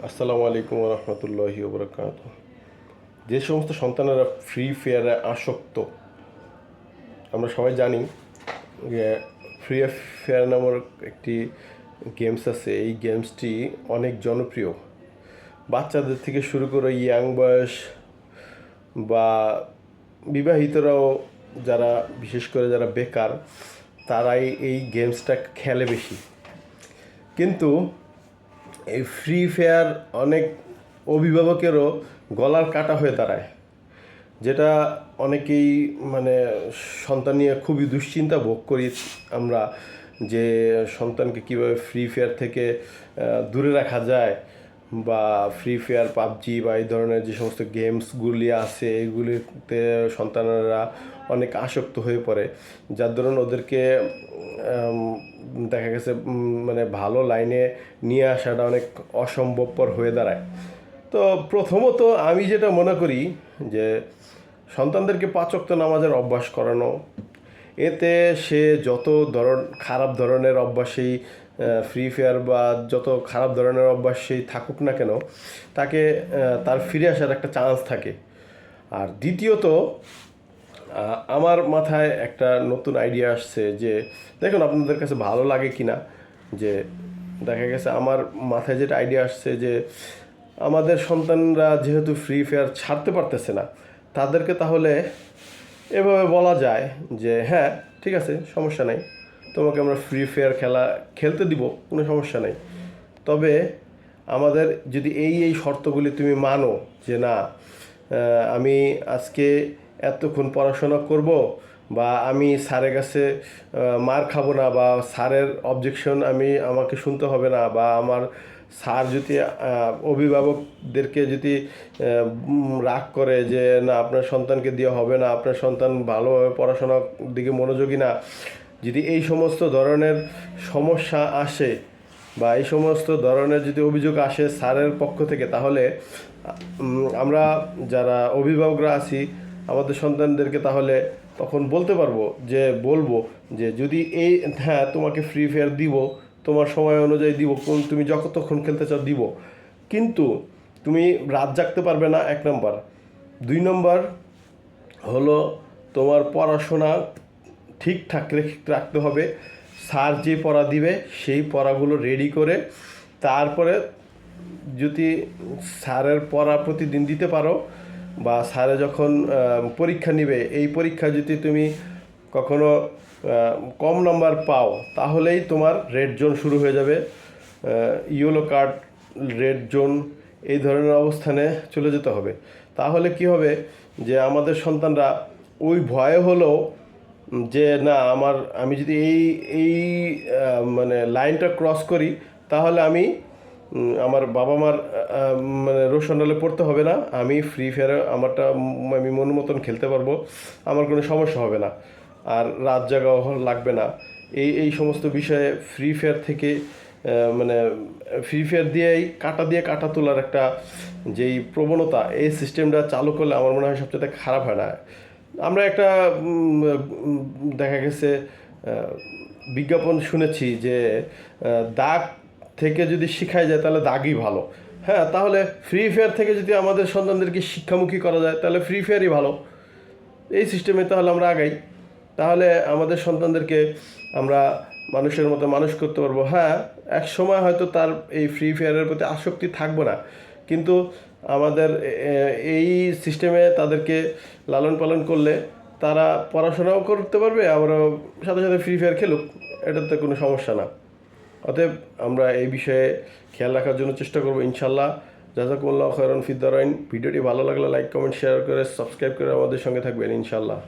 আসসালামু আলাইকুম রহমতুল্লাহি ওবরাকাত। যে সমস্ত সন্তানেরা ফ্রি ফায়ারে আসক্ত, আমরা সবাই জানি যে ফ্রি ফায়ার নামক একটি গেমস আছে। এই গেমসটি অনেক জনপ্রিয়, বাচ্চাদের থেকে শুরু করে ইয়াং বয়স বা বিবাহিতরাও, যারা বিশেষ করে যারা বেকার, তারাই এই গেমসটা খেলে বেশি। কিন্তু এই ফ্রি ফায়ার অনেক অভিভাবকেরও গলার কাটা হয়ে দাঁড়ায়, যেটা অনেকেই সন্তান নিয়ে খুবই দুশ্চিন্তা ভোগ করি আমরা, যে সন্তানকে কীভাবে ফ্রি ফায়ার থেকে দূরে রাখা যায়, বা ফ্রি ফায়ার, পাবজি বা এই ধরনের যে সমস্ত গেমসগুলি আছে এগুলিতে সন্তানেরা অনেক আসক্ত হয়ে পড়ে, যার দরুন ওদেরকে দেখা গেছে ভালো লাইনে নিয়ে আসাটা অনেক অসম্ভবপর হয়ে দাঁড়ায়। তো প্রথমত আমি যেটা মনে করি যে সন্তানদেরকে 5 ওয়াক্ত নামাজের অভ্যাস করানো, এতে সে যত খারাপ ধরনের অভ্যাসেই ফ্রি ফায়ার বা যত খারাপ ধরনের অভ্যাসেই থাকুক না কেন, তাকে তার ফিরে আসার একটা চান্স থাকে। আর দ্বিতীয়ত আমার মাথায় একটা নতুন আইডিয়া আসছে, যে দেখুন আপনাদের কাছে ভালো লাগে কি না, যে দেখা গেছে আমার মাথায় যেটা আইডিয়া আসছে, যে আমাদের সন্তানরা যেহেতু ফ্রি ফায়ার ছাড়তে পারতেছে না, তাদেরকে তাহলে এভাবে বলা যায় যে হ্যাঁ ঠিক আছে, সমস্যা নাই, তোমাকে আমরা ফ্রি ফায়ার খেলতে দিব, কোনো সমস্যা নাই। তবে আমাদের যদি এই শর্তগুলি তুমি মানো, যে না আমি আজকে এতক্ষণ পড়াশোনা করব, বা আমি স্যারের কাছে মার খাবো না, বা স্যারের অবজেকশন আমাকে শুনতে হবে না, বা আমার স্যার যদি অভিভাবকদেরকে যদি রাগ করে যে না আপনার সন্তানকে দেওয়া হবে না, আপনার সন্তান ভালোভাবে পড়াশোনার দিকে মনোযোগী না, যদি এই সমস্ত ধরনের সমস্যা আসে বা এই সমস্ত ধরনের যদি অভিযোগ আসে স্যারের পক্ষ থেকে, তাহলে আমরা যারা অভিভাবকরা আছি আমাদের সন্তানদেরকে তাহলে তখন বলবো যে যদি হ্যাঁ তোমাকে ফ্রি ফায়ার দিব, তোমার সময় অনুযায়ী দিব, তুমি যতক্ষণ খেলতে চাও দিব, কিন্তু তুমি রাত জাগতে পারবে না, 1 নম্বর। 2 নম্বর হলো তোমার পড়াশোনা ঠিকঠাক রাখতে হবে। স্যার যে পড়া দিবে সেই পড়াগুলো রেডি করে, তারপরে যদি স্যারের পড়া প্রতিদিন দিতে পারো, বা স্যারে যখন পরীক্ষা নিবে এই পরীক্ষা যদি তুমি কখনো কম নাম্বার পাও, তাহলেই তোমার রেড জোন শুরু হয়ে যাবে। ইয়েলো কার্ড, রেড জোন, এই ধরনের অবস্থানে চলে যেতে হবে। তাহলে কি হবে, যে আমাদের সন্তানরা ওই ভয়ে হলেও, যে না আমি যদি এই লাইনটা ক্রস করি, তাহলে আমার বাবা মার রোশনালে পড়তে হবে না, আমি ফ্রি ফায়ারে আমি মন মতন খেলতে পারবো, আমার কোনো সমস্যা হবে না, আর রাত জাগাও লাগবে না। এই সমস্ত বিষয়ে ফ্রি ফায়ার থেকে ফ্রি ফায়ার দিয়েই কাটা তোলার একটা যেই প্রবণতা, এই সিস্টেমটা চালু করলে আমার মনে হয় সবচেয়ে খারাপ হয় না। আমরা একটা দেখা গেছে বিজ্ঞাপন শুনেছি যে দাগ থেকে যদি শিখাই যায় তাহলে দাগই ভালো। হ্যাঁ, তাহলে ফ্রি ফায়ার থেকে যদি আমাদের সন্তানদেরকে শিক্ষামুখী করা যায় তাহলে ফ্রি ফায়ারই ভালো। এই সিস্টেমে তাহলে আমরা আগাই, তাহলে আমাদের সন্তানদেরকে আমরা মানুষের মতো মানুষ করতে পারবো। হ্যাঁ, এক সময় হয়তো তার এই ফ্রি ফায়ারের প্রতি আসক্তি থাকবে না, কিন্তু আমাদের এই সিস্টেমে তাদেরকে লালন পালন করলে তারা পড়াশোনাও করতে পারবে, আবারও সাথে সাথে ফ্রি ফায়ার খেলুক, এটাতে কোনো সমস্যা না। অতএব আমরা এই বিষয়ে খেয়াল রাখার জন্য চেষ্টা করবো ইনশাল্লাহ। জাযাকুমুল্লাহু খায়রান ফিদ দারাইন। ভিডিওটি ভালো লাগলে লাইক, কমেন্ট, শেয়ার করে সাবস্ক্রাইব করে আমাদের সঙ্গে থাকবেন ইনশাল্লাহ।